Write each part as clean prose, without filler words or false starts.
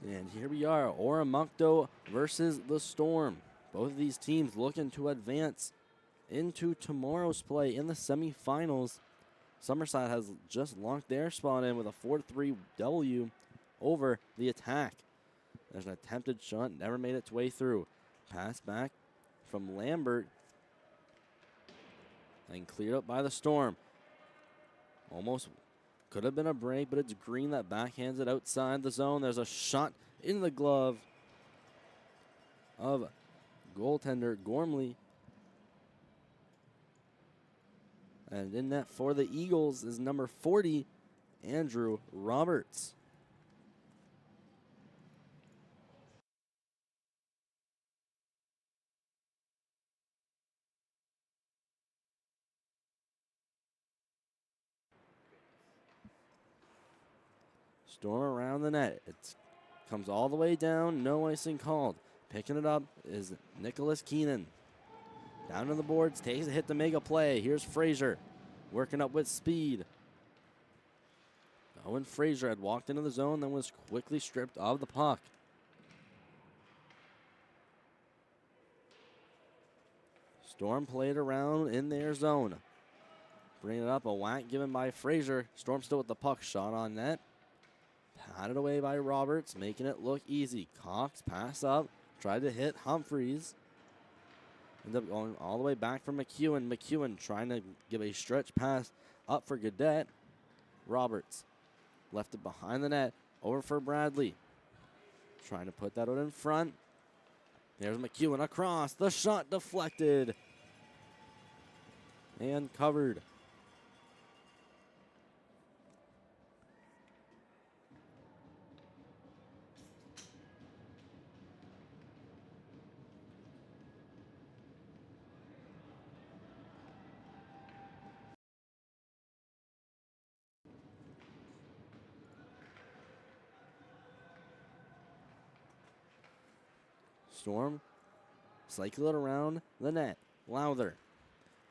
And here we are, Oromocto versus the Storm. Both of these teams looking to advance into tomorrow's play in the semifinals. Summerside has just locked their spot in with a 4-3 W over the Attack. There's an attempted shot, never made its way through. Pass back from Lambert and cleared up by the Storm. Almost could have been a break, but it's Green that backhands it outside the zone. There's a shot in the glove of goaltender Gormley. And in net for the Eagles is number 40, Andrew Roberts. Storm around the net. It comes all the way down, no icing called. Picking it up is Nicholas Keenan. Down to the boards, takes a hit to make a play. Here's Frazier, working up with speed. Owen Frazier had walked into the zone, then was quickly stripped of the puck. Storm played around in their zone. Bringing it up, a whack given by Frazier. Storm still with the puck, shot on net. Patted away by Roberts, making it look easy. Cox pass up, tried to hit Humphreys. Ended up going all the way back from McEwen. McEwen trying to give a stretch pass up for Gaudette. Roberts left it behind the net, over for Bradley. Trying to put that out in front. There's McEwen across, the shot deflected. And covered. Storm cycle it around the net. Lowther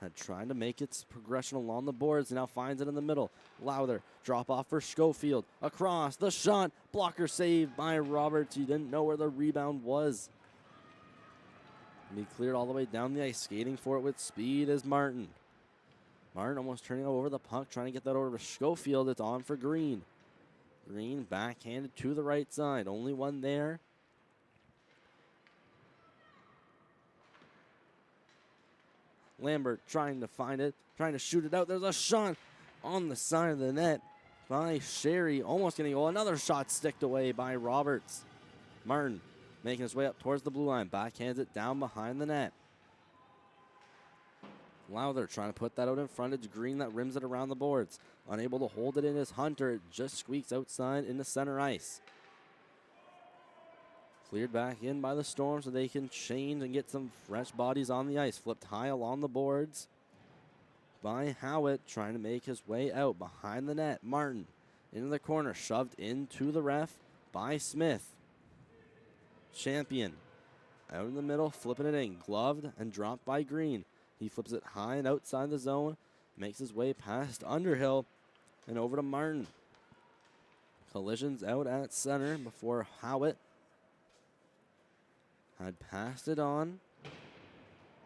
had tried to make its progression along the boards, now finds it in the middle. Lowther, drop off for Schofield. Across, the shot, blocker saved by Roberts. He didn't know where the rebound was. And he cleared all the way down the ice, skating for it with speed is Martin. Martin almost turning over the puck, trying to get that over to Schofield. It's on for Green. Green backhanded to the right side, only one there. Lambert trying to find it, trying to shoot it out. There's a shot on the side of the net by Sherry. Almost getting a goal. Another shot sticked away by Roberts. Martin making his way up towards the blue line. Backhands it down behind the net. Lowther trying to put that out in front. It's Green that rims it around the boards. Unable to hold it in his Hunter. It just squeaks outside into center ice. Cleared back in by the Storm so they can change and get some fresh bodies on the ice. Flipped high along the boards by Howitt, trying to make his way out behind the net. Martin into the corner, shoved into the ref by Smith. Champion out in the middle, flipping it in. Gloved and dropped by Green. He flips it high and outside the zone, makes his way past Underhill and over to Martin. Collisions out at center before Howitt had passed it on.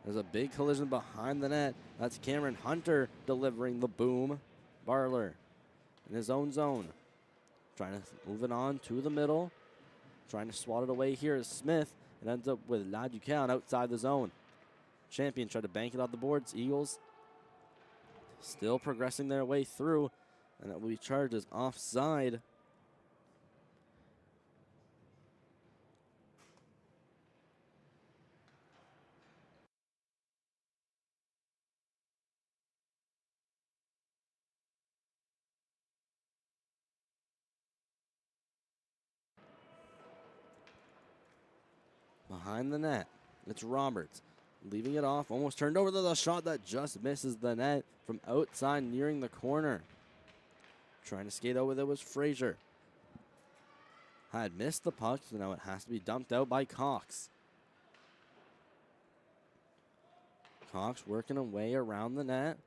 There's a big collision behind the net. That's Cameron Hunter delivering the boom. Barler in his own zone. Trying to move it on to the middle. Trying to swat it away here is Smith. It ends up with La Ducan outside the zone. Champion tried to bank it off the boards. Eagles still progressing their way through. And it will be charged as offside. Behind the net, it's Roberts. Leaving it off, almost turned over to the shot that just misses the net from outside nearing the corner. Trying to skate out with it was Frazier. Had missed the puck, so now it has to be dumped out by Cox. Cox working away around the net.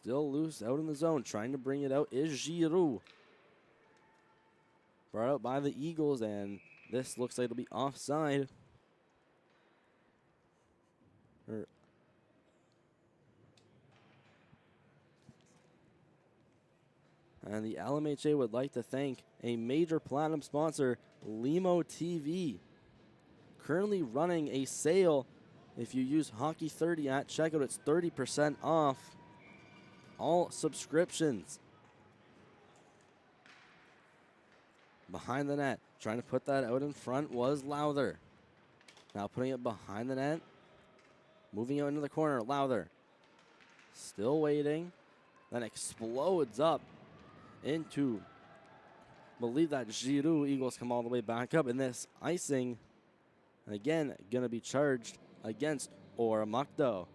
Still loose out in the zone. Trying to bring it out is Giroux. Brought out by the Eagles, and this looks like it'll be offside. And the LMHA would like to thank a major platinum sponsor, Limo TV. Currently running a sale. If you use Hockey30 at checkout, it's 30% off all subscriptions. Behind the net, trying to put that out in front was Lowther. Now putting it behind the net. Moving out into the corner, Lowther. Still waiting. Then explodes up into, believe that Giroux. Eagles come all the way back up in this icing. And again, going to be charged against Oromocto.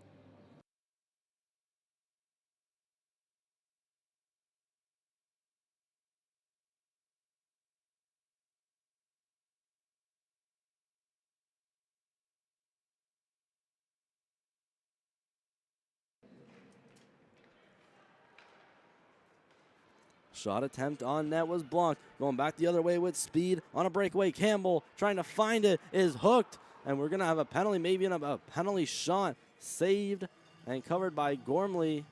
Shot attempt on net was blocked. Going back the other way with speed on a breakaway. Campbell trying to find it, is hooked. And we're going to have a penalty, maybe a penalty shot. Saved and covered by Gormley.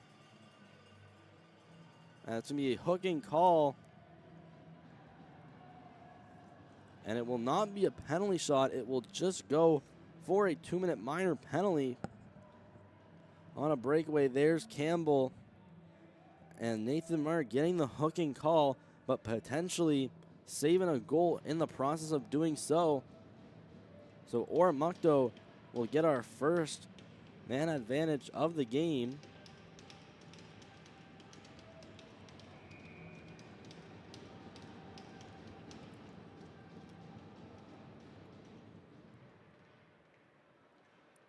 And it's going to be a hooking call. And it will not be a penalty shot. It will just go for a 2-minute minor penalty. On a breakaway, there's Campbell. And Nathan Marr getting the hooking call, but potentially saving a goal in the process of doing so. So Oromocto will get our first man advantage of the game.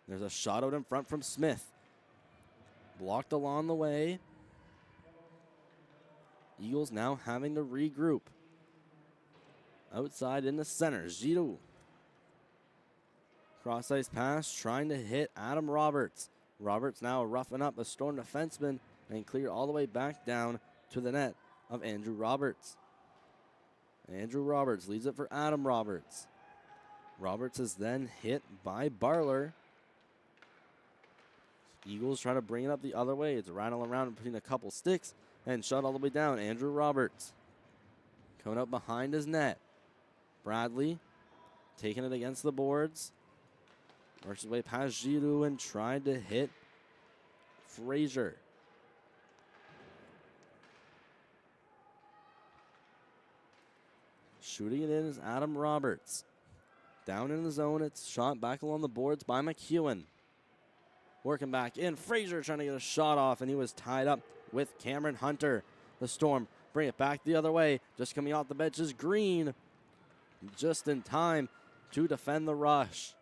There's a shot out in front from Smith. Blocked along the way. Eagles now having to regroup. Outside in the center, Giroux. Cross ice pass, trying to hit Adam Roberts. Roberts now roughing up a Storm defenseman and clear all the way back down to the net of Andrew Roberts. Andrew Roberts leaves it for Adam Roberts. Roberts is then hit by Barler. Eagles try to bring it up the other way. It's rattling around between a couple sticks. And shot all the way down. Andrew Roberts coming up behind his net. Bradley taking it against the boards. Works his way past Giroux and tried to hit Frazier. Shooting it in is Adam Roberts. Down in the zone, it's shot back along the boards by McEwen. Working back in. Frazier trying to get a shot off, and he was tied up with Cameron Hunter. The Storm bring it back the other way. Just coming off the bench is Green. Just in time to defend the rush.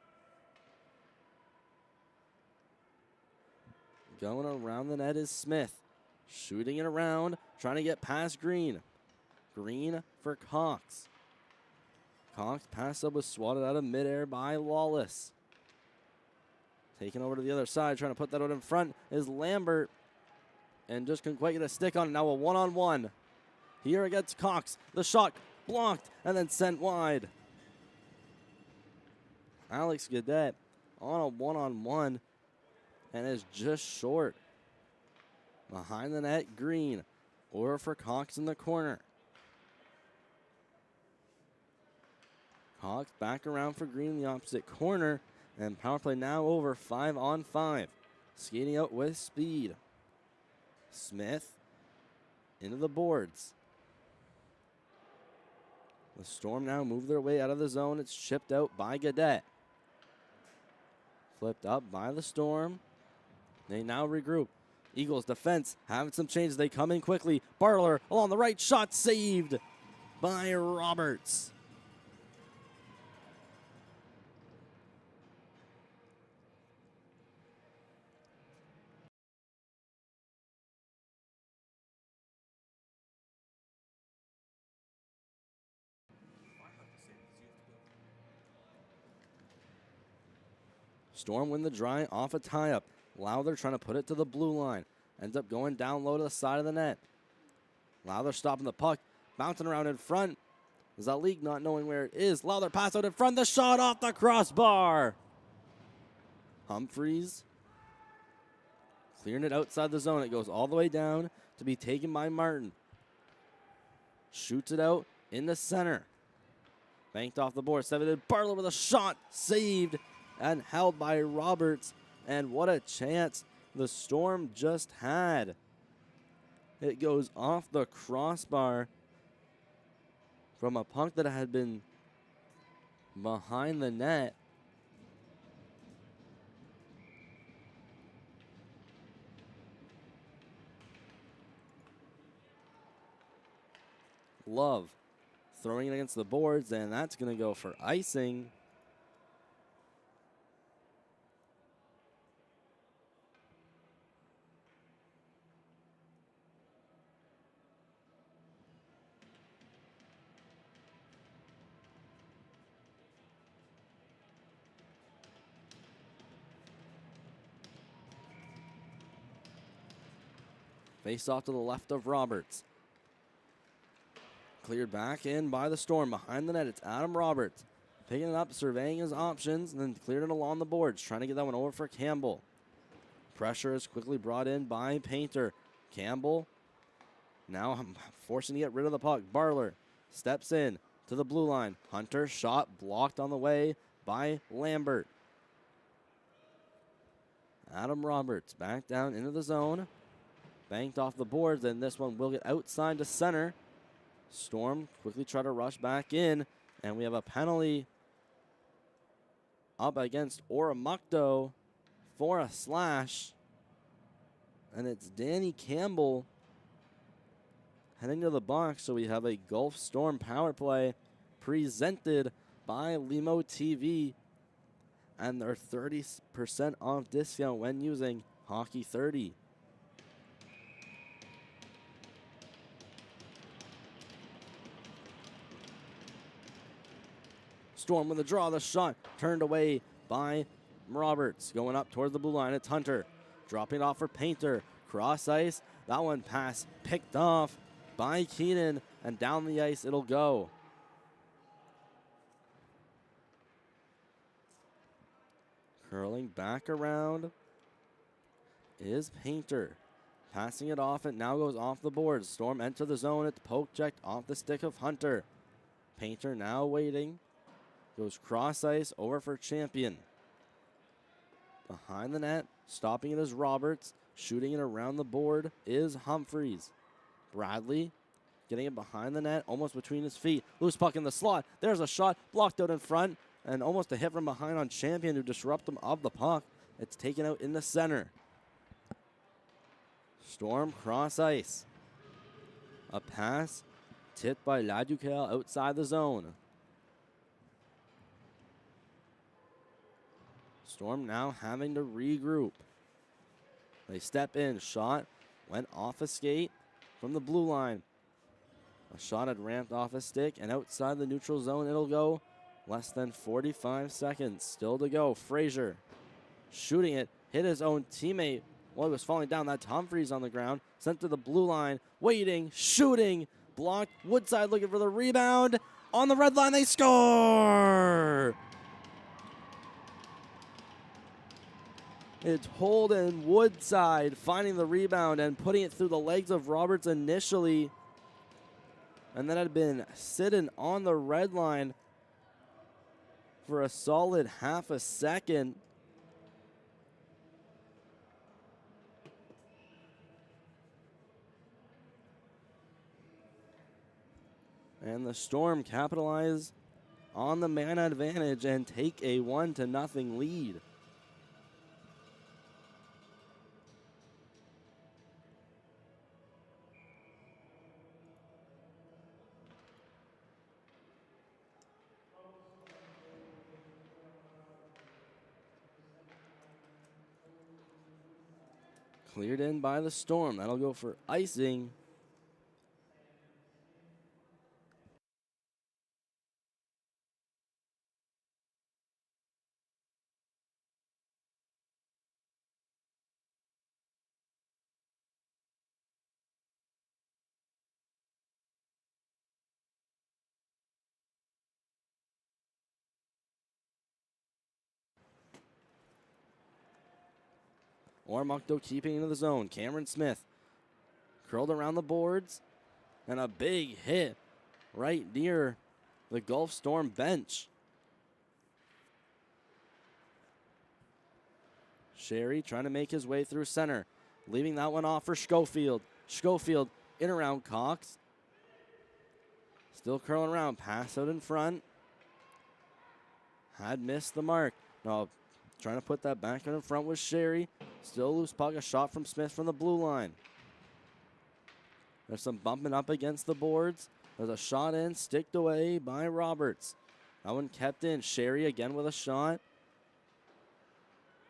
Going around the net is Smith. Shooting it around, trying to get past Green. Green for Cox. Cox pass up was swatted out of midair by Lawless. Taking over to the other side, trying to put that out in front is Lambert. And just couldn't quite get a stick on it. Now a one-on-one. Here against Cox. The shot blocked and then sent wide. Alex Gadet on a one-on-one and is just short. Behind the net, Green. Or for Cox in the corner. Cox back around for Green in the opposite corner. And power play now over 5-on-5. Skating out with speed. Smith into the boards. The Storm now move their way out of the zone. It's chipped out by Gadet. Flipped up by the Storm. They now regroup. Eagles defense having some changes. They come in quickly. Barler along the right, shot saved by Roberts. Storm win the dry off a tie-up. Lowther trying to put it to the blue line. Ends up going down low to the side of the net. Lowther stopping the puck, bouncing around in front. Zalik not knowing where it is. Lowther pass out in front, the shot off the crossbar. Humphreys clearing it outside the zone. It goes all the way down to be taken by Martin. Shoots it out in the center. Banked off the board. Seven Barlow with a shot. Saved and held by Roberts. And what a chance the Storm just had. It goes off the crossbar from a puck that had been behind the net. Love throwing it against the boards, and that's going to go for icing. Face off to the left of Roberts. Cleared back in by the Storm. Behind the net, it's Adam Roberts. Picking it up, surveying his options, and then cleared it along the boards. Trying to get that one over for Campbell. Pressure is quickly brought in by Painter. Campbell now forcing to get rid of the puck. Barler steps in to the blue line. Hunter shot blocked on the way by Lambert. Adam Roberts back down into the zone. Banked off the boards, and this one will get outside to center. Storm quickly try to rush back in, and we have a penalty up against Oromocto for a slash. And it's Danny Campbell heading to the box, so we have a Gulf Storm power play presented by Limo TV and their 30% off discount when using Hockey 30. Storm with a draw, the shot turned away by Roberts. Going up towards the blue line, it's Hunter. Dropping it off for Painter. Cross ice, that one pass picked off by Keenan, and down the ice it'll go. Curling back around is Painter. Passing it off, it now goes off the board. Storm enter the zone, it's poke checked off the stick of Hunter. Painter now waiting. Goes cross ice over for Champion. Behind the net, stopping it is Roberts. Shooting it around the board is Humphreys. Bradley getting it behind the net, almost between his feet. Loose puck in the slot. There's a shot blocked out in front, and almost a hit from behind on Champion to disrupt them of the puck. It's taken out in the center. Storm cross ice. A pass tipped by Laducal outside the zone. Storm now having to regroup. They step in. Shot went off a skate from the blue line. A shot had ramped off a stick, and outside the neutral zone it'll go. Less than 45 seconds still to go. Frazier shooting it. Hit his own teammate while he was falling down. That's Humphreys on the ground. Sent to the blue line. Waiting. Shooting. Blocked. Woodside looking for the rebound. On the red line, they score! It's Holden Woodside finding the rebound and putting it through the legs of Roberts initially. And then had been sitting on the red line for a solid half a second. And the Storm capitalize on the man advantage and take a 1-0 lead. Cleared in by the Storm. That'll go for icing. Oromocto keeping into the zone. Cameron Smith curled around the boards. And a big hit right near the Gulf Storm bench. Sherry trying to make his way through center. Leaving that one off for Schofield. Schofield in around Cox. Still curling around. Pass out in front. Had missed the mark. No, trying to put that back in front with Sherry. Still loose puck. A shot from Smith from the blue line. There's some bumping up against the boards. There's a shot in, sticked away by Roberts. That one kept in. Sherry again with a shot.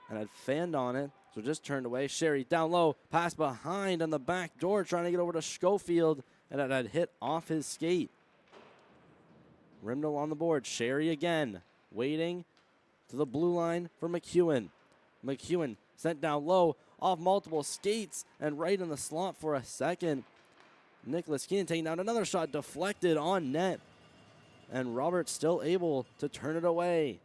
And had fanned on it, so just turned away. Sherry down low, pass behind on the back door, trying to get over to Schofield, and it had hit off his skate. Rimdel on the board. Sherry again, waiting to the blue line for McEwen. McEwen sent down low, off multiple skates, and right in the slot for a second. Nicholas Keenan taking down another shot, deflected on net, and Roberts still able to turn it away.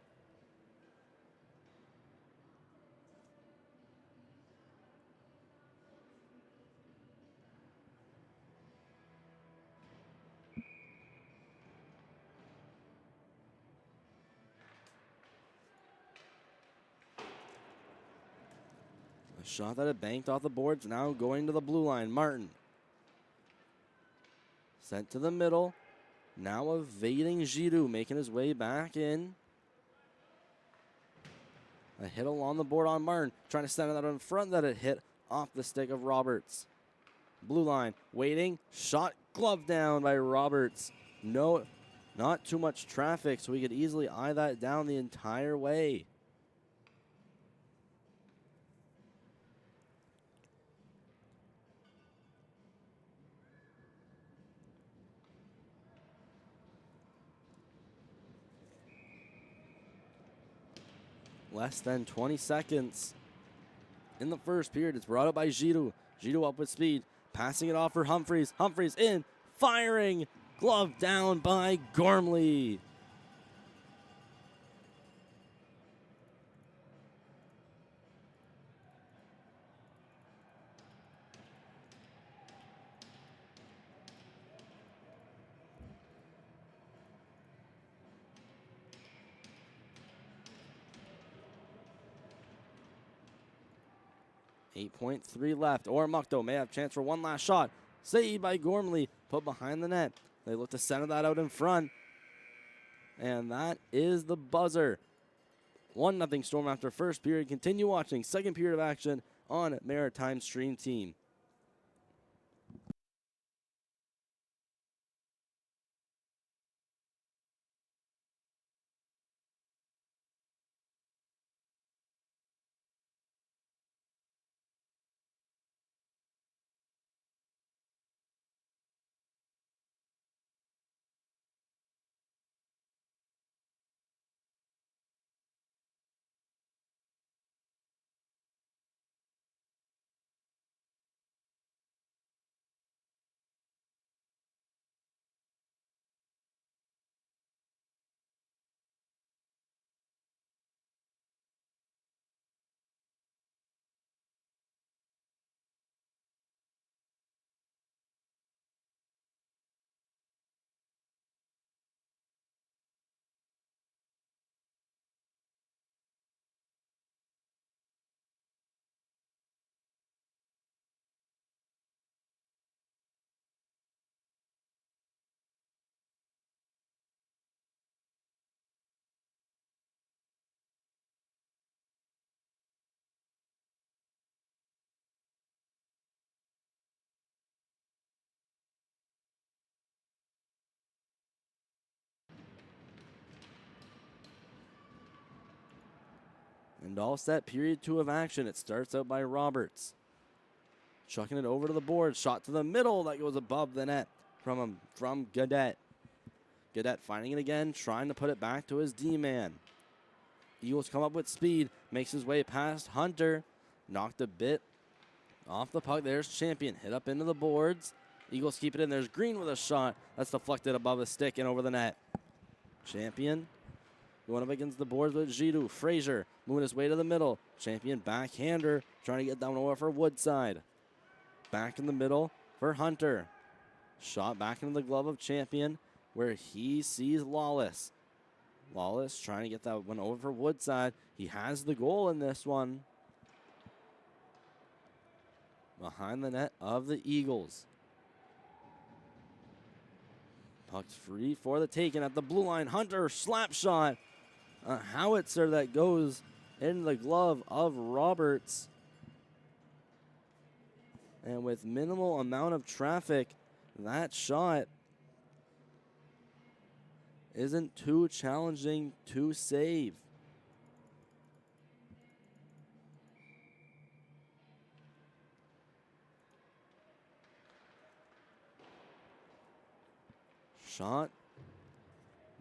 A shot that had banked off the boards, now going to the blue line. Martin sent to the middle. Now evading Giroux, making his way back in. A hit along the board on Martin, trying to send it out in front, that it hit off the stick of Roberts. Blue line, waiting, shot glove down by Roberts. No, not too much traffic, so we could easily eye that down the entire way. Less than 20 seconds in the first period. It's brought up by Giroux. Giroux up with speed, passing it off for Humphreys. Humphreys in, firing, glove down by Gormley. .3 left. Oromocto may have chance for one last shot. Saved by Gormley, put behind the net. They look to center that out in front. And that is the buzzer. 1-0 Storm after first period. Continue watching second period of action on Maritime Stream Team. And all set, period 2 of action. It starts out by Roberts. Chucking it over to the board. Shot to the middle. That goes above the net from Gaudette. Gaudette finding it again, trying to put it back to his D-man. Eagles come up with speed. Makes his way past Hunter. Knocked a bit off the puck. There's Champion. Hit up into the boards. Eagles keep it in. There's Green with a shot. That's deflected above the stick and over the net. Champion Going up against the boards with Giroux. Frazier moving his way to the middle. Champion backhander trying to get down over for Woodside. Back in the middle for Hunter. Shot back into the glove of Champion where he sees Lawless. Lawless trying to get that one over for Woodside. He has the goal in this one. Behind the net of the Eagles. Puck's free for the taken at the blue line. Hunter, slap shot. A howitzer that goes in the glove of Roberts. And with minimal amount of traffic, that shot isn't too challenging to save. Shot.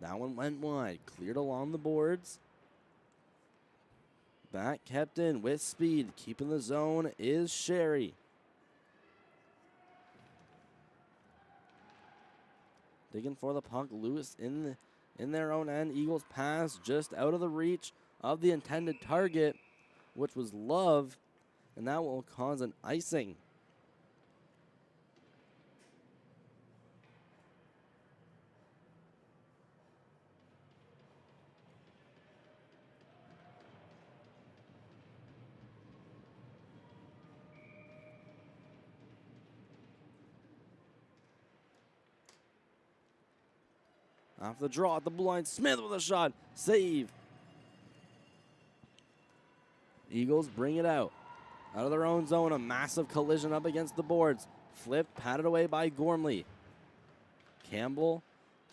That one went wide. Cleared along the boards. Back kept in with speed. Keeping the zone is Sherry. Digging for the puck loose in their own end. Eagles pass just out of the reach of the intended target, which was Love, and that will cause an icing. Off the draw at the blue line. Smith with a shot. Save. Eagles bring it out. Out of their own zone. A massive collision up against the boards. Flipped, patted away by Gormley. Campbell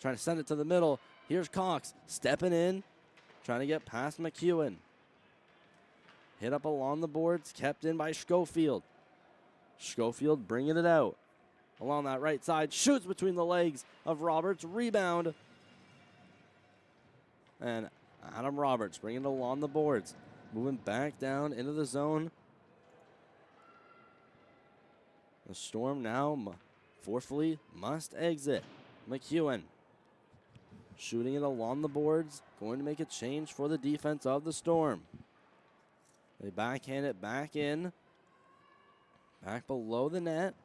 trying to send it to the middle. Here's Cox stepping in. Trying to get past McEwen. Hit up along the boards. Kept in by Schofield. Schofield bringing it out. Along that right side. Shoots between the legs of Roberts. Rebound. And Adam Roberts bringing it along the boards. Moving back down into the zone. The Storm now forcefully must exit. McEwen shooting it along the boards. Going to make a change for the defense of the Storm. They backhand it back in. Back below the net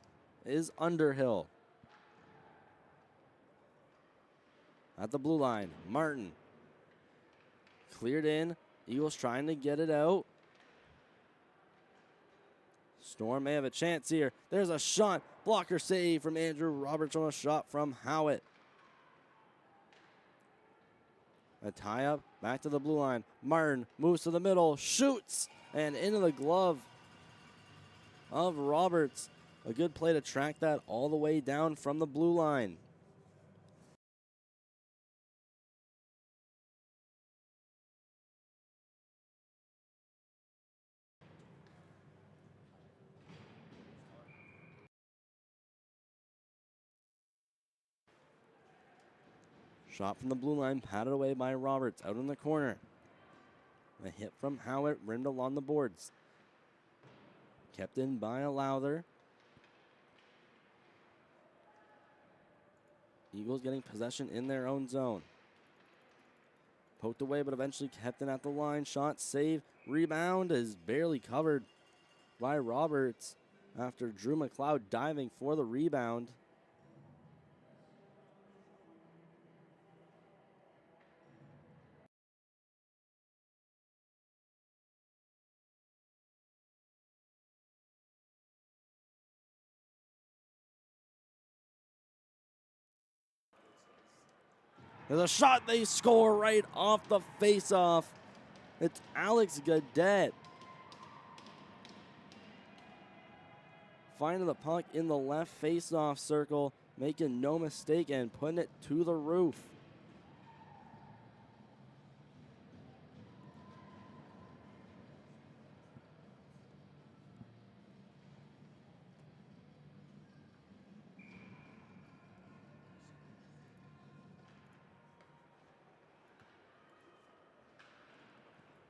is Underhill. At the blue line, Martin. Cleared in. Eagles trying to get it out. Storm may have a chance here. There's a shot. Blocker save from Andrew Roberts on a shot from Howitt. A tie-up. Back to the blue line. Martin moves to the middle. Shoots. And into the glove of Roberts. A good play to track that all the way down from the blue line. Shot from the blue line, patted away by Roberts, out in the corner. A hit from Howitt, rimmed along the boards. Kept in by a Lowther. Eagles getting possession in their own zone. Poked away, but eventually kept in at the line. Shot, save, rebound is barely covered by Roberts after Drew McLeod diving for the rebound. There's a shot, they score right off the face-off. It's Alex Gadet finding the puck in the left face-off circle, making no mistake and putting it to the roof.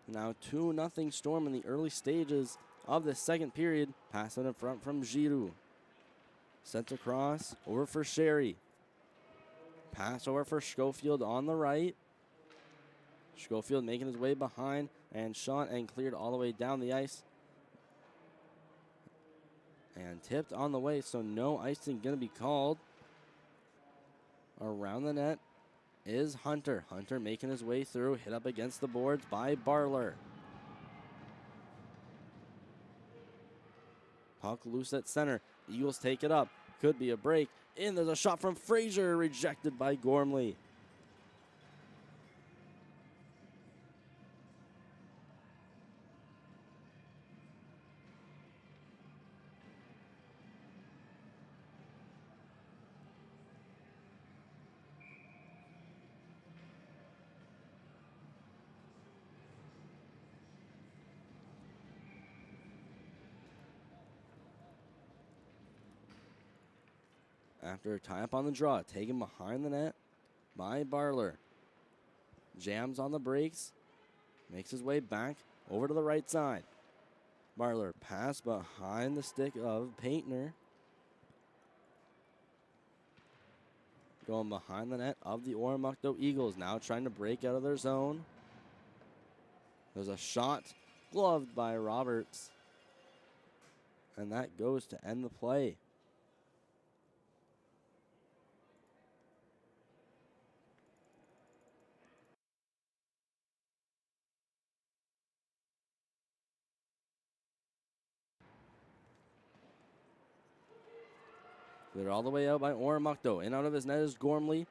Now 2-0 Storm in the early stages of the second period. Pass it in front from Giroux. Sent across, over for Sherry. Pass over for Schofield on the right. Schofield making his way behind and shot and cleared all the way down the ice. And tipped on the way, so no icing going to be called. Around the net is Hunter. Hunter making his way through, hit up against the boards by Barler. Puck loose at center. Eagles take it up. Could be a break. And there's a shot from Fraser, rejected by Gormley. After a tie up on the draw, taken behind the net by Barler. Jams on the brakes, makes his way back over to the right side. Barler pass behind the stick of Paintner. Going behind the net of the Oromocto Eagles, now trying to break out of their zone. There's a shot, gloved by Roberts. And that goes to end the play. They're all the way out by Oromocto. In out of his net is Gormley.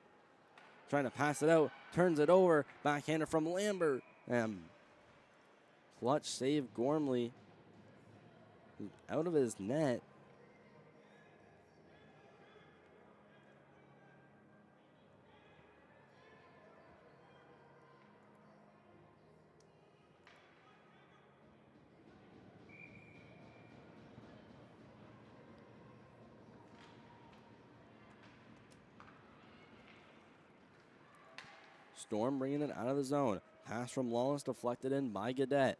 Trying to pass it out. Turns it over. Backhander from Lambert. And clutch save Gormley. Out of his net. Storm bringing it out of the zone. Pass from Lawless deflected in by Gadet.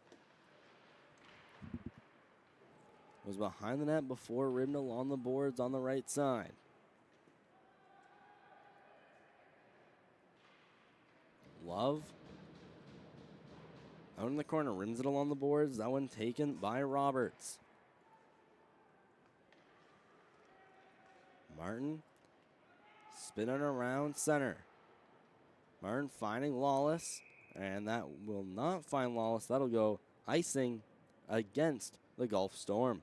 Was behind the net before Ribnall on the boards on the right side. Love. Out in the corner, rims it along the boards. That one taken by Roberts. Martin spinning around center. Martin finding Lawless, and that will not find Lawless. That'll go icing against the Gulf Storm.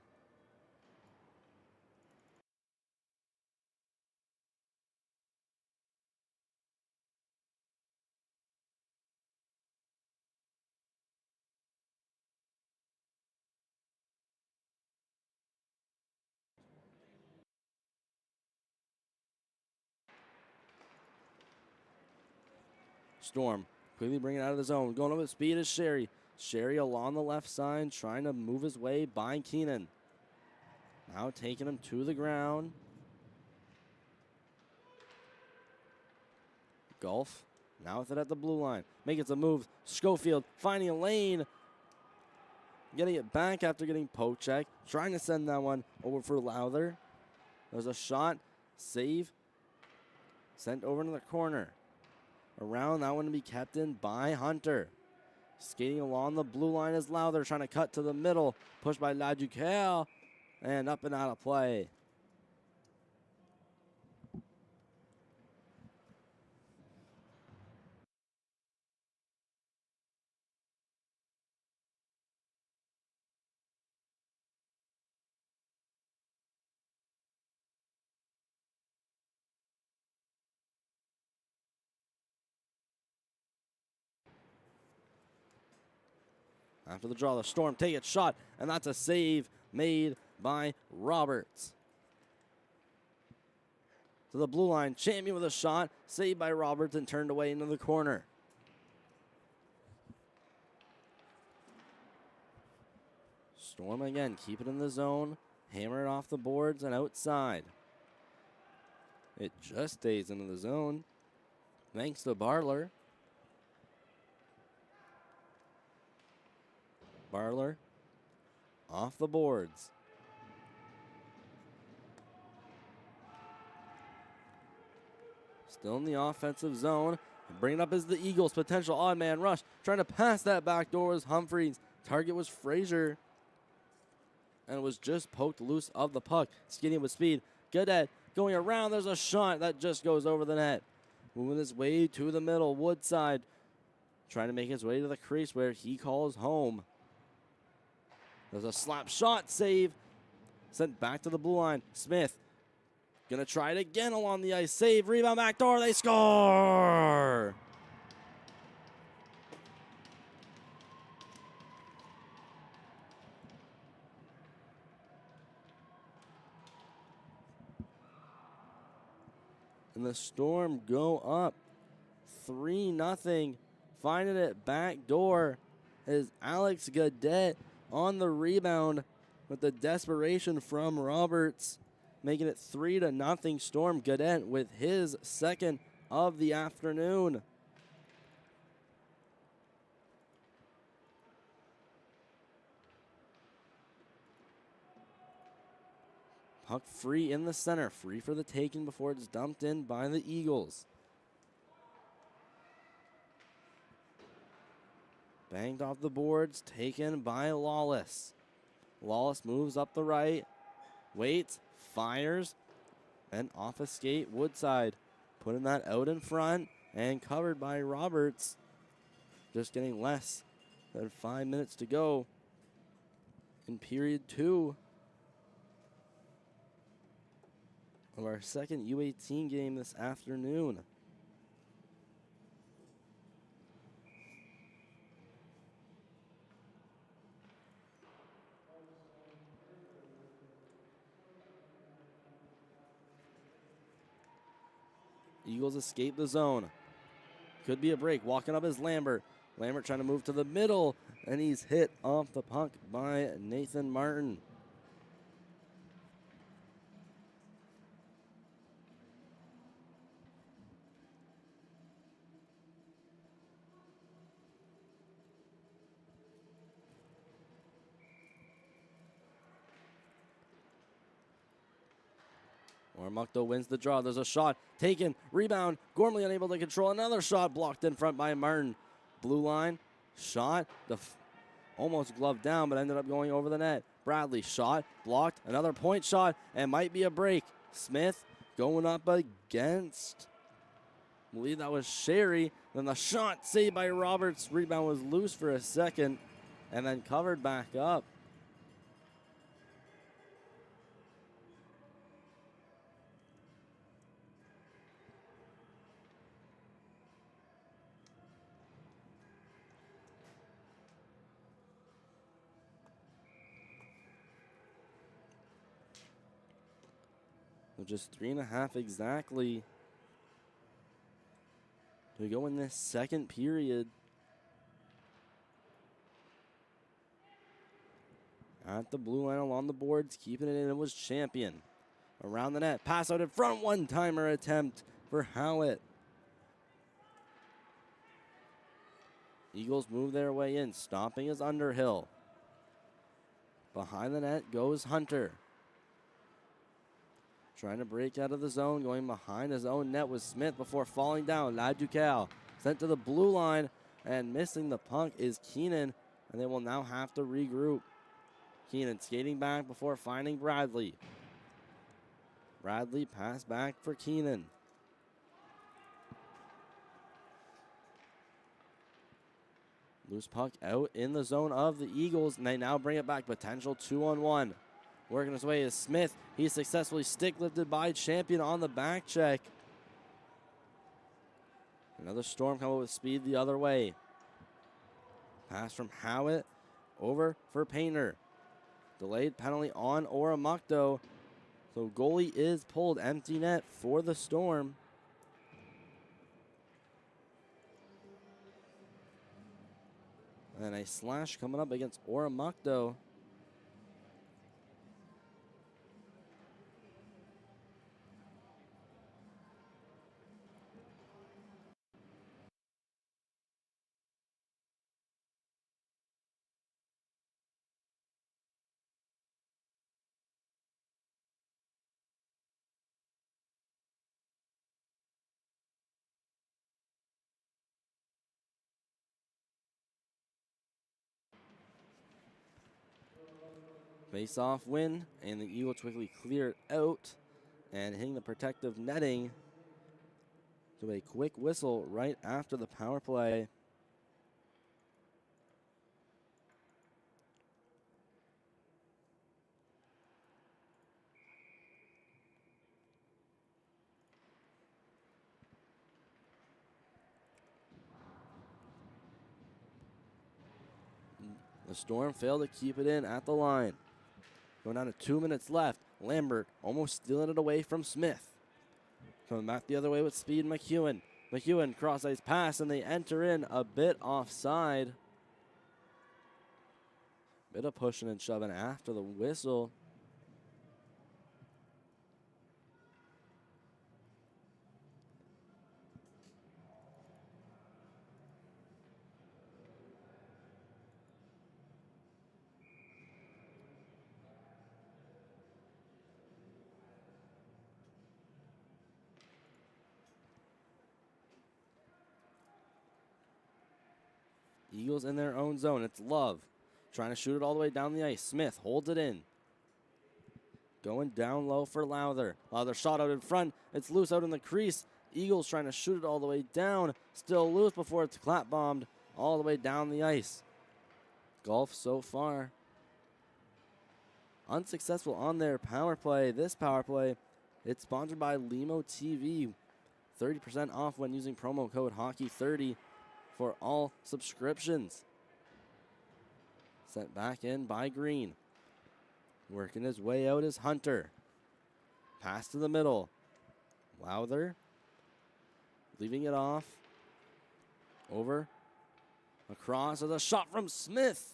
Storm quickly bringing it out of the zone. Going up at speed is Sherry. Sherry along the left side, trying to move his way by Keenan. Now taking him to the ground. Gulf now with it at the blue line. Making some moves. Schofield finding a lane. Getting it back after getting poke check. Trying to send that one over for Lowther. There's a shot. Save. Sent over into the corner. Around, that one to be kept in by Hunter. Skating along the blue line is Lowther, trying to cut to the middle. Pushed by LaDuquesne, and up and out of play. After the draw, the Storm take it shot, and that's a save made by Roberts. To the blue line, Champion with a shot, saved by Roberts and turned away into the corner. Storm again, keep it in the zone, hammer it off the boards and outside. It just stays into the zone, thanks to Barler. Barler off the boards. Still in the offensive zone. Bringing up is the Eagles' potential odd man rush. Trying to pass that back door was Humphreys. Target was Frazier. And it was just poked loose of the puck. Skating with speed. Godet going around. There's a shot that just goes over the net. Moving his way to the middle. Woodside trying to make his way to the crease where he calls home. There's a slap shot save. Sent back to the blue line. Smith gonna try it again along the ice. Save, rebound, back door. They score! And the Storm go up 3-0. Finding it back door is Alex Godet on the rebound with the desperation from Roberts, making it 3-0 Storm. Godet with his second of the afternoon. Puck free in the center, free for the taking before it's dumped in by the Eagles. Banged off the boards, taken by Lawless. Lawless moves up the right, waits, fires, and off a skate Woodside. Putting that out in front and covered by Roberts. Just getting less than 5 minutes to go in period 2 of our second U18 game this afternoon. Eagles escape the zone. Could be a break. Walking up is Lambert. Lambert trying to move to the middle, and he's hit off the puck by Nathan Martin. Oromocto wins the draw. There's a shot taken. Rebound. Gormley unable to control. Another shot blocked in front by Martin. Blue line. Shot. Almost gloved down, but ended up going over the net. Bradley shot. Blocked. Another point shot. And might be a break. Smith going up against. I believe that was Sherry. Then the shot saved by Roberts. Rebound was loose for a second. And then covered back up. Just 3.5 exactly to go in this second period. At the blue line along the boards, keeping it in, it was Champion. Around the net, pass out in front, one-timer attempt for Howitt. Eagles move their way in, stopping is Underhill. Behind the net goes Hunter. Trying to break out of the zone, going behind his own net was Smith before falling down. Laducal sent to the blue line, and missing the puck is Keenan, and they will now have to regroup. Keenan skating back before finding Bradley. Bradley pass back for Keenan. Loose puck out in the zone of the Eagles, and they now bring it back. Potential 2-on-1. Working his way is Smith. He's successfully stick lifted by Champion on the back check. Another Storm coming with speed the other way. Pass from Howitt over for Painter. Delayed penalty on Oromocto. So goalie is pulled. Empty net for the Storm. And a slash coming up against Oromocto. Face-off win, and the Eagles quickly clear it out, and hitting the protective netting to a quick whistle right after the power play. The Storm failed to keep it in at the line. Going down to 2 minutes left. Lambert almost stealing it away from Smith. Coming back the other way with speed, McEwen. McEwen cross-ice pass, and they enter in a bit offside. Bit of pushing and shoving after the whistle. Eagles in their own zone. It's Love trying to shoot it all the way down the ice. Smith holds it in. Going down low for Lowther. Lowther shot out in front. It's loose out in the crease. Eagles trying to shoot it all the way down. Still loose before it's clap bombed all the way down the ice. Golf so far. Unsuccessful on their power play. This power play, it's sponsored by Limo TV. 30% off when using promo code HOCKEY30 for all subscriptions. Sent back in by Green. Working his way out is Hunter. Pass to the middle. Lowther leaving it off. Over. Across with a shot from Smith.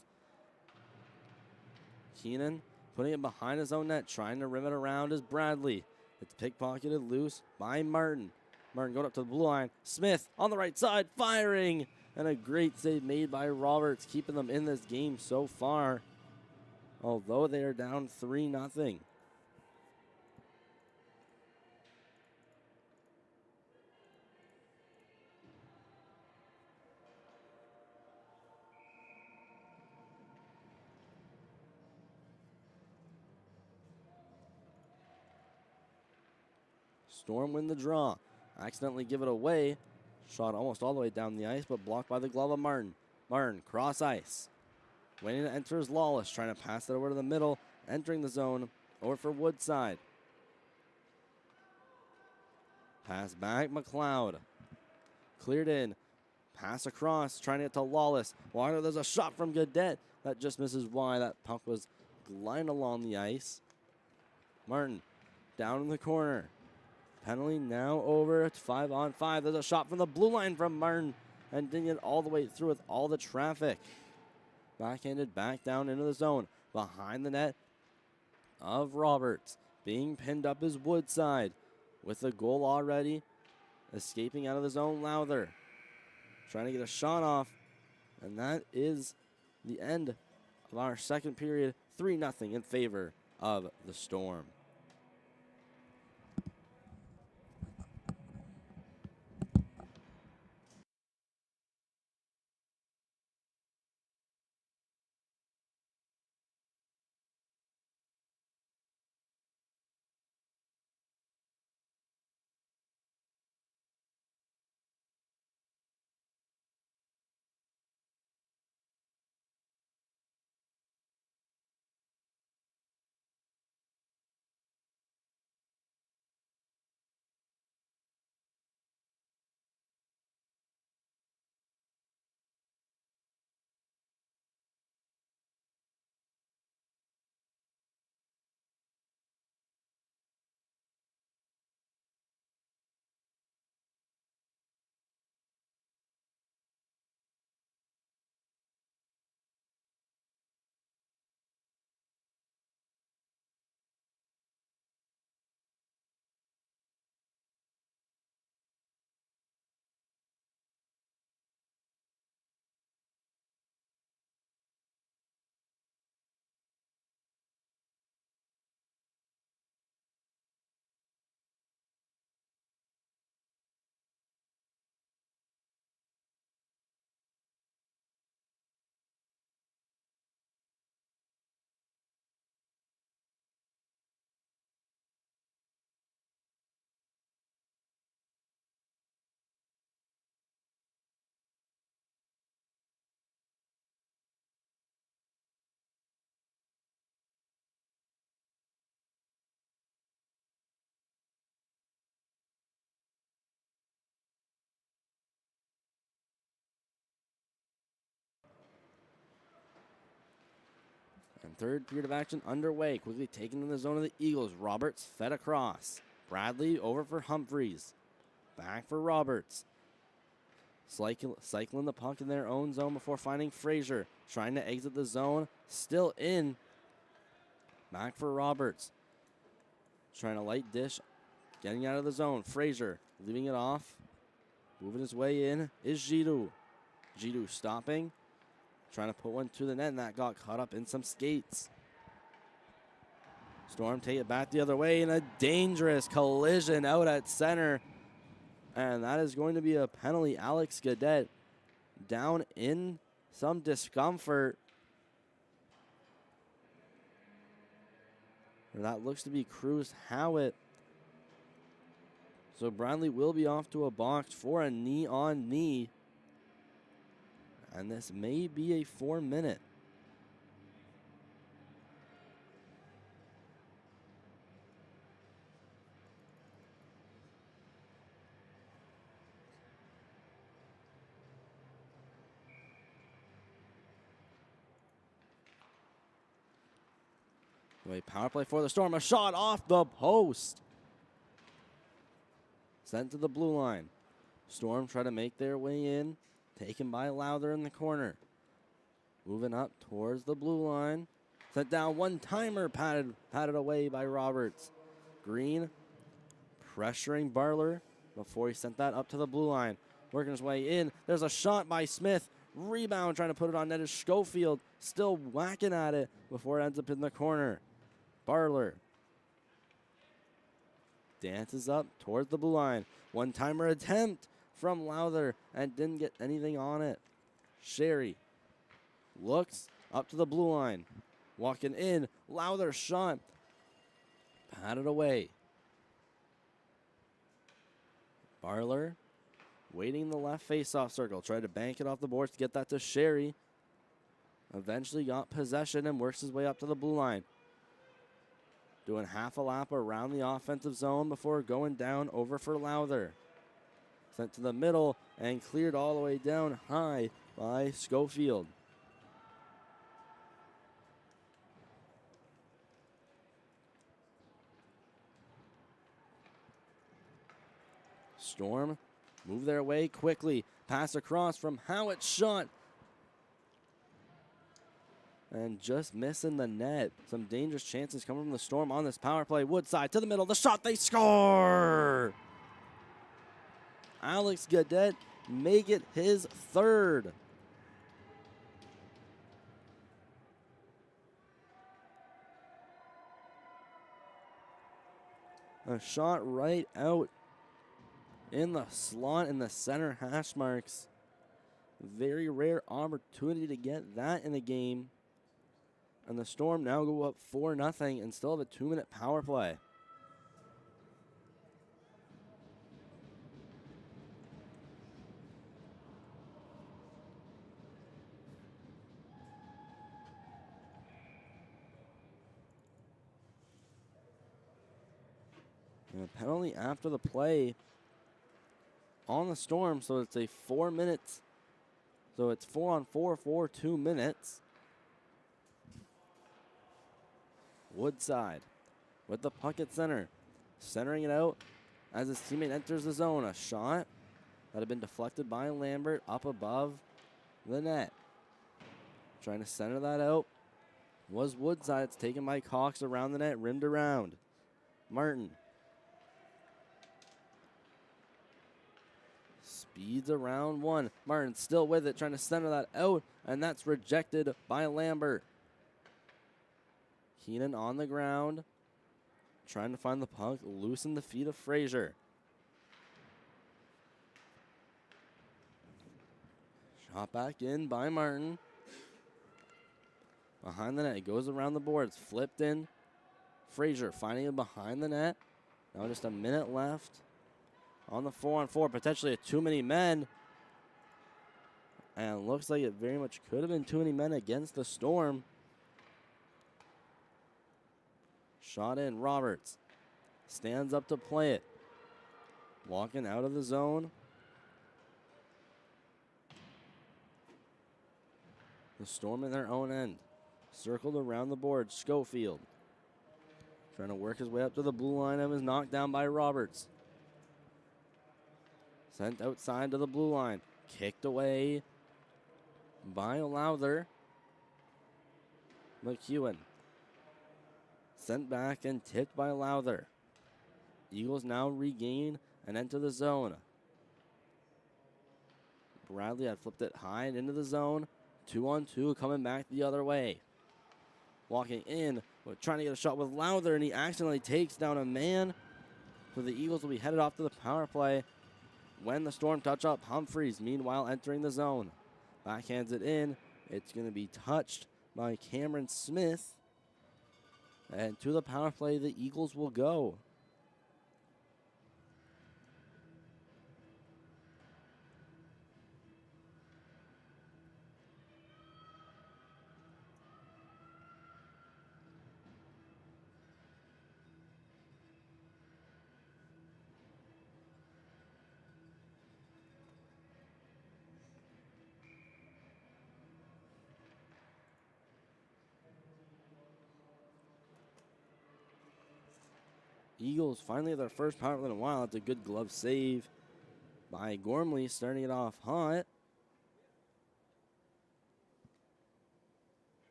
Keenan putting it behind his own net. Trying to rim it around is Bradley. It's pickpocketed loose by Martin. Martin going up to the blue line. Smith on the right side, firing. And a great save made by Roberts, keeping them in this game so far. Although they are down 3-0. Storm win the draw. Accidentally give it away. Shot almost all the way down the ice, but blocked by the glove of Martin. Martin, cross ice. Waiting to enter is Lawless, trying to pass it over to the middle, entering the zone, over for Woodside. Pass back, McLeod. Cleared in. Pass across, trying to get to Lawless. Water, there's a shot from Gaudette. That just misses wide. That puck was gliding along the ice. Martin, down in the corner. Penalty now over to 5-on-5. There's a shot from the blue line from Martin, and didn't get all the way through with all the traffic. Backhanded back down into the zone. Behind the net of Roberts. Being pinned up is Woodside. With the goal already. Escaping out of the zone, Lowther. Trying to get a shot off. And that is the end of our second period. 3-0 in favor of the Storm. third period of action underway. Quickly taken in the zone of the Eagles. Roberts fed across. Bradley over for Humphreys. Back for Roberts. Cycling the puck in their own zone before finding Frazier. Trying to exit the zone. Still in. Back for Roberts. Trying to light dish. Getting out of the zone. Frazier leaving it off. Moving his way in is Giroux. Giroux stopping. Trying to put one to the net, and that got caught up in some skates. Storm take it back the other way in a dangerous collision out at center. And that is going to be a penalty. Alex Gadet down in some discomfort. And that looks to be Cruz Howitt. So Bradley will be off to a box for a knee-on-knee. And this may be a 4-minute. Power play for the Storm. A shot off the post. Sent to the blue line. Storm try to make their way in. Taken by Lowther in the corner. Moving up towards the blue line. Sent down one-timer, patted away by Roberts. Green pressuring Barler before he sent that up to the blue line. Working his way in. There's a shot by Smith. Rebound trying to put it on net is Schofield. Still whacking at it before it ends up in the corner. Barler dances up towards the blue line. One-timer attempt from Lowther and didn't get anything on it. Sherry looks up to the blue line. Walking in. Lowther shot. Patted away. Barler waiting in the left face-off circle. Tried to bank it off the boards to get that to Sherry. Eventually got possession and works his way up to the blue line. Doing half a lap around the offensive zone before going down over for Lowther. Sent to the middle and cleared all the way down high by Schofield. Storm move their way quickly. Pass across from Howitt. Shot. And just missing the net. Some dangerous chances coming from the Storm on this power play. Woodside to the middle. The shot. They score. Alex Gadet make it his third. A shot right out in the slot in the center hash marks. Very rare opportunity to get that in the game. And the Storm now go up 4-0 and still have a 2-minute power play. And a penalty after the play on the Storm, so it's a 4 minutes. So it's 4-on-4 for 2 minutes. Woodside with the puck at center. Centering it out as his teammate enters the zone. A shot that had been deflected by Lambert up above the net. Trying to center that out was Woodside. It's taken by Cox around the net, rimmed around. Martin speeds around one. Martin still with it, trying to center that out, and that's rejected by Lambert. Keenan on the ground, trying to find the puck, loosen the feet of Frazier. Shot back in by Martin. Behind the net, it goes around the boards, flipped in. Frazier finding it behind the net. Now just a minute left on the 4-on-4, potentially a too many men. And looks like it very much could have been too many men against the Storm. Shot in, Roberts stands up to play it. Walking out of the zone. The Storm in their own end. circled around the board. Schofield trying to work his way up to the blue line and was knocked down by Roberts. Sent outside to the blue line. Kicked away by Lowther. McEwen. Sent back and tipped by Lowther. Eagles now regain and enter the zone. Bradley had flipped it high and into the zone. 2-on-2 coming back the other way. Walking in, but trying to get a shot with Lowther, and he accidentally takes down a man. So the Eagles will be headed off to the power play when the Storm touch up. Humphreys, meanwhile, entering the zone. Backhands it in. It's going to be touched by Cameron Smith. And to the power play, the Eagles will go. Eagles finally their first power play in a while. It's a good glove save by Gormley, starting it off hot.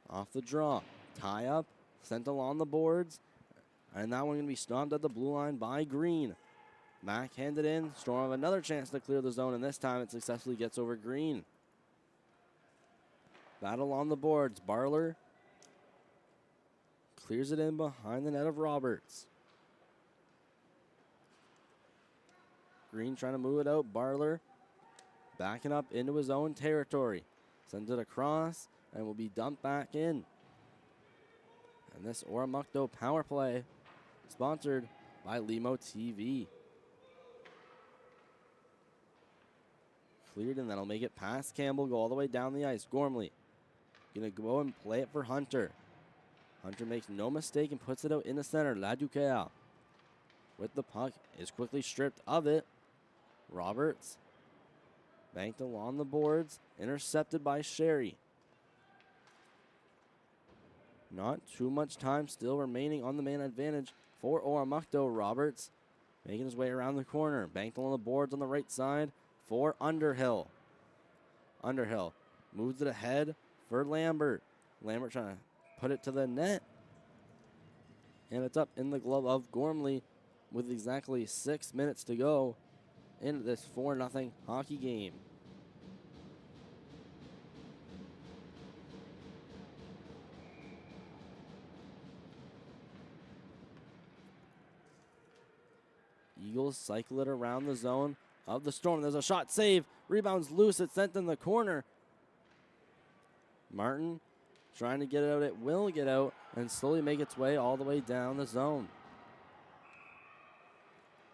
Off the draw. Tie up, sent along the boards. And that one going to be stomped at the blue line by Green. Backhanded in. Storm have another chance to clear the zone, and this time it successfully gets over Green. Battle on the boards. Barler clears it in behind the net of Roberts. Green trying to move it out. Barler backing up into his own territory. Sends it across and will be dumped back in. And this Oromocto power play sponsored by Limo TV. Cleared, and that'll make it past Campbell, go all the way down the ice. Gormley gonna go and play it for Hunter. Hunter makes no mistake and puts it out in the center. Laducea with the puck is quickly stripped of it. Roberts banked along the boards, intercepted by Sherry. Not too much time still remaining on the man advantage for Oromocto. Roberts making his way around the corner. Banked along the boards on the right side for Underhill. Underhill moves it ahead for Lambert. Lambert trying to put it to the net. And it's up in the glove of Gormley with exactly 6 minutes to go into this 4-0 hockey game. Eagles cycle it around the zone of the Storm. There's a shot, save, rebounds loose, it's sent in the corner. Martin trying to get it out, it will get out and slowly make its way all the way down the zone.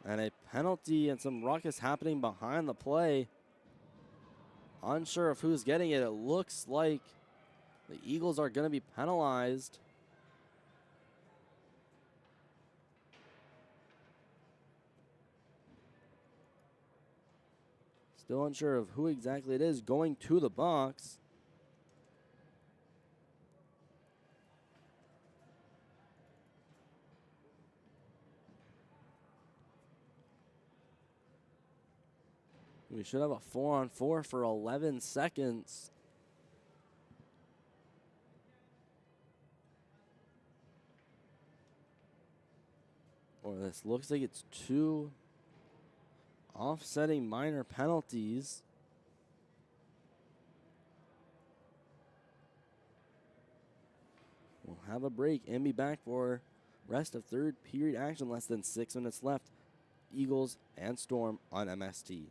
And a penalty and some ruckus happening behind the play. Unsure of who's getting it. It looks like the Eagles are going to be penalized. Still unsure of who exactly it is going to the box. We should have a 4-on-4 for 11 seconds. Or this looks like it's two offsetting minor penalties. We'll have a break and be back for rest of third period action. Less than 6 minutes left. Eagles and Storm on MST.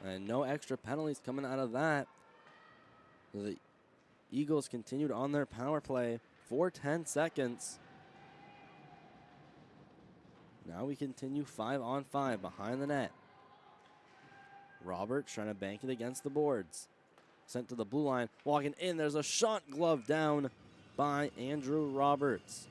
And no extra penalties coming out of that. The Eagles continued on their power play for 10 seconds. Now we continue 5-on-5 behind the net. Roberts trying to bank it against the boards. Sent to the blue line, walking in. There's a shot, glove down by Andrew Roberts.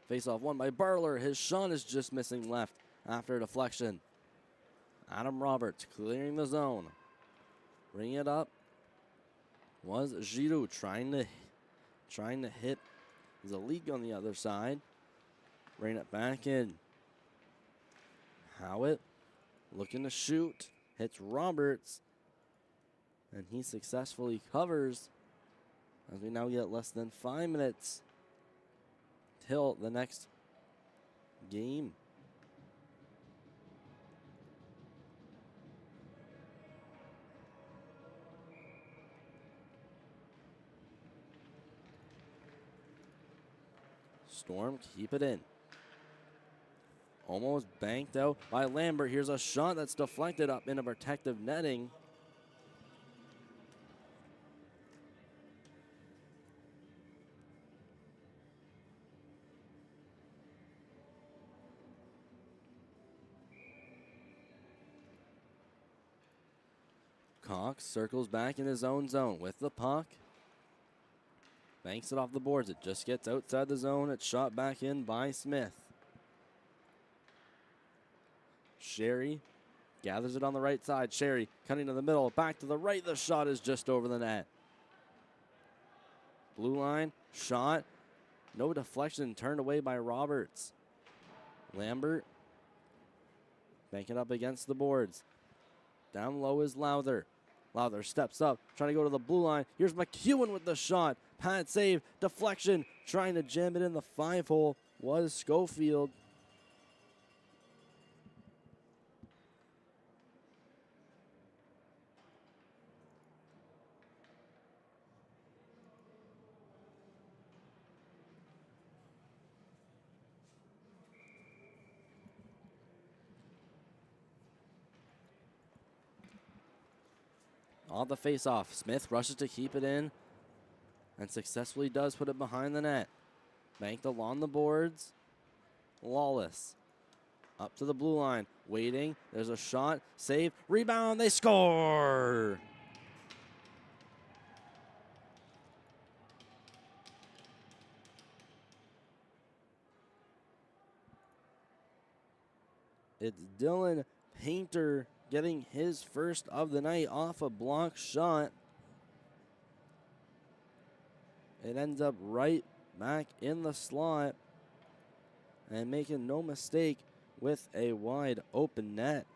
Face-off won by Barler. His shot is just missing left after a deflection. Adam Roberts clearing the zone. Bringing it up was Giroux trying to hit Zelig on the other side. Bring it back in. Howitt looking to shoot. Hits Roberts. And he successfully covers as we now get less than 5 minutes till the next game. Storm keep it in. Almost banked out by Lambert. Here's a shot that's deflected up into protective netting. Cox circles back in his own zone with the puck. Banks it off the boards. It just gets outside the zone. It's shot back in by Smith. Sherry gathers it on the right side. Sherry cutting to the middle. Back to the right. The shot is just over the net. Blue line. Shot. No deflection. Turned away by Roberts. Lambert. Banking up against the boards. Down low is Lowther. Lowther steps up, trying to go to the blue line. Here's McEwen with the shot. Pad save, deflection, trying to jam it in the 5-hole was Schofield. On the face-off, Smith rushes to keep it in and successfully does put it behind the net. Banked along the boards. Lawless up to the blue line, waiting. There's a shot, save, rebound, they score! It's Dylan Painter getting his first of the night off a block shot. It ends up right back in the slot and making no mistake with a wide open net.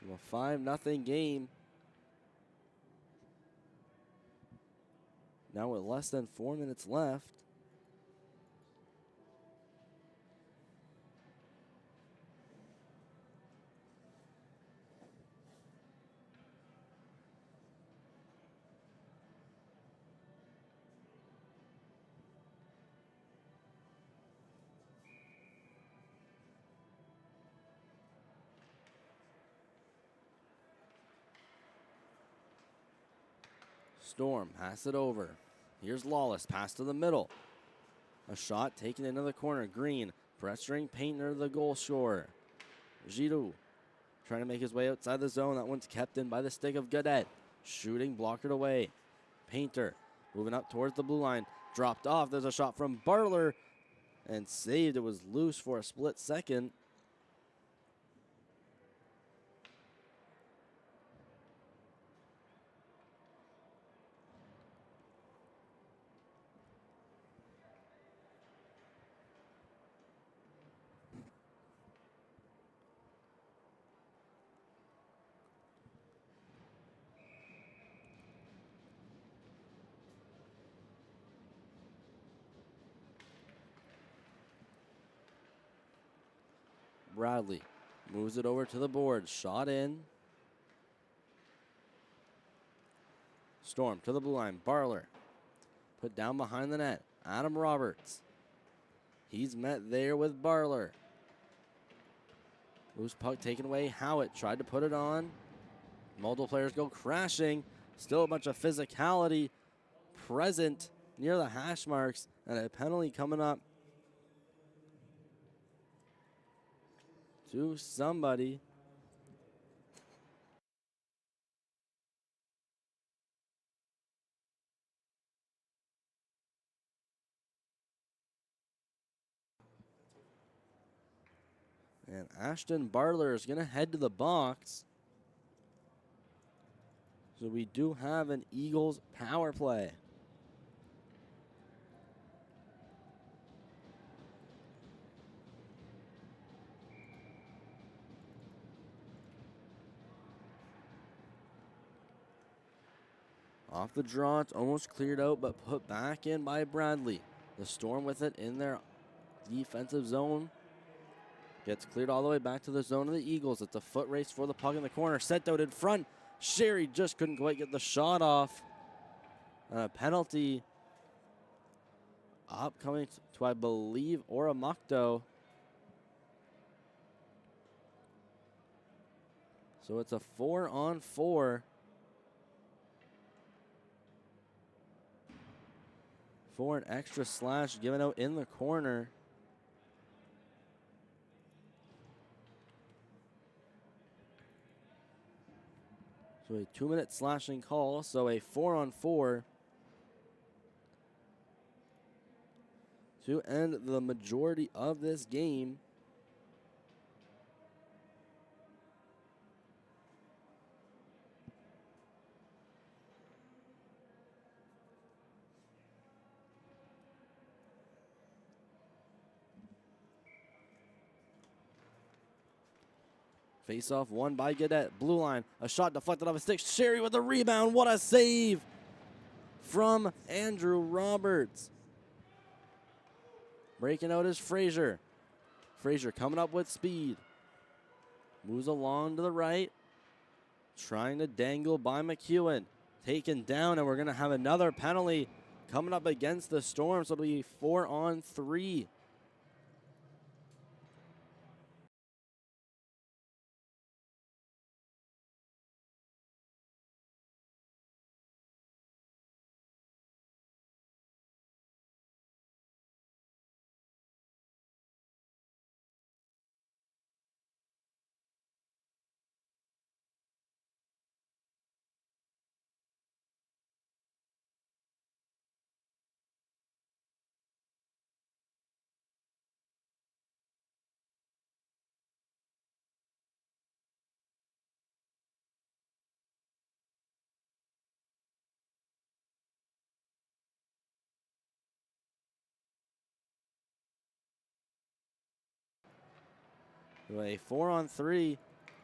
A 5-0 game. Now with less than 4 minutes left. Storm, pass it over. Here's Lawless, pass to the middle. A shot taken into the corner. Green pressuring Painter, the goal scorer. Giroux trying to make his way outside the zone. That one's kept in by the stick of Gadet. Shooting, blockered away. Painter moving up towards the blue line. Dropped off. There's a shot from Bartler and saved. It was loose for a split second. Bradley. Moves it over to the board. Shot in. Storm to the blue line. Barler. Put down behind the net. Adam Roberts. He's met there with Barler. Loose puck taken away. Howitt tried to put it on. Multiple players go crashing. Still a bunch of physicality present near the hash marks. And a penalty coming up to somebody. And Ashton Barler is going to head to the box. So we do have an Eagles power play. Off the draw, it's almost cleared out, but put back in by Bradley. The Storm with it in their defensive zone. Gets cleared all the way back to the zone of the Eagles. It's a foot race for the puck in the corner. Sent out in front. Sherry just couldn't quite get the shot off. And a penalty upcoming to, I believe, Oromocto. So it's a 4-on-4. For an extra slash given out in the corner. So a 2-minute slashing call, so a 4-on-4 to end the majority of this game. Face-off won by Gadet. Blue line, a shot deflected off a stick. Sherry with the rebound. What a save from Andrew Roberts. Breaking out is Frazier. Frazier coming up with speed. Moves along to the right. Trying to dangle by McEwen. Taken down, and we're going to have another penalty coming up against the Storm. So it'll be 4-on-3. A 4-on-3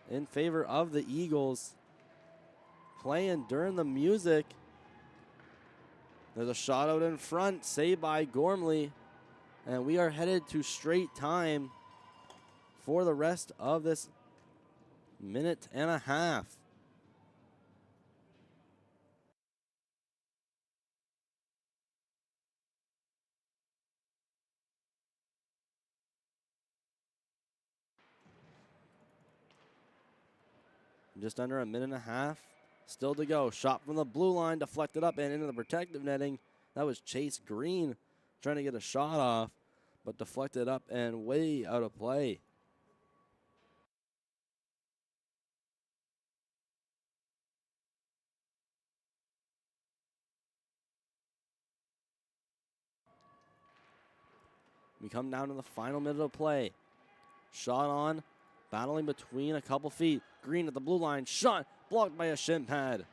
in favor of the Eagles. Playing during the music. There's a shot out in front, saved by Gormley. And we are headed to straight time for the rest of this minute and a half. Just under a minute and a half still to go. Shot from the blue line, deflected up and into the protective netting. That was Chase Green trying to get a shot off, but deflected up and way out of play. We come down to the final minute of play. Shot on, battling between a couple feet. Green at the blue line, shot blocked by a shin pad.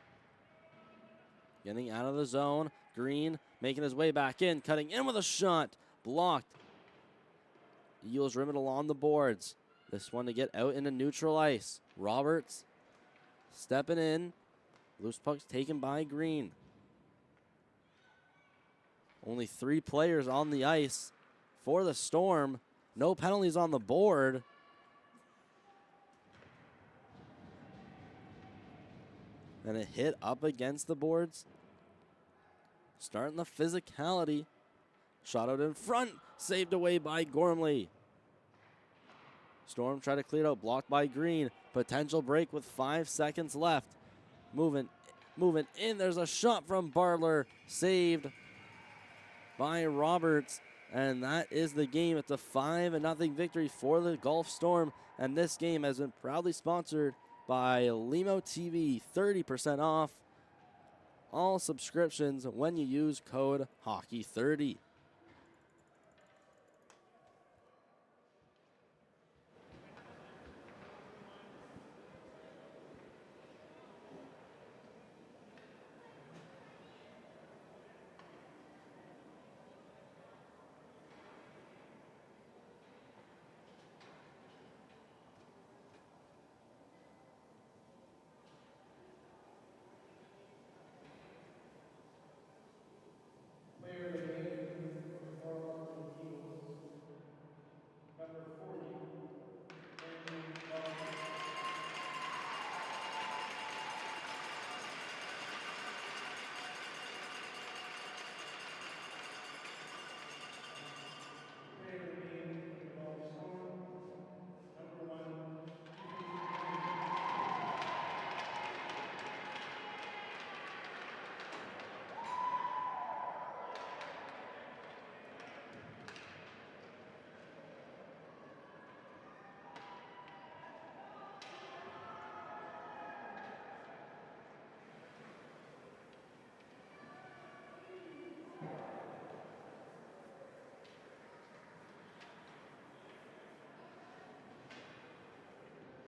Getting out of the zone. Green making his way back in, cutting in with a shot. Blocked. Eagles rim it along the boards. This one to get out into neutral ice. Roberts stepping in. Loose puck's taken by Green. Only 3 players on the ice for the Storm. No penalties on the board. and a hit up against the boards. Starting the physicality. Shot out in front, saved away by Gormley. Storm tried to clear it out, blocked by Green. Potential break with 5 seconds left. Moving in, there's a shot from Bartler, saved by Roberts. And that is the game. It's a 5-0 victory for the Gulf Storm. And this game has been proudly sponsored by Limo TV. 30% off all subscriptions when you use code HOCKEY30.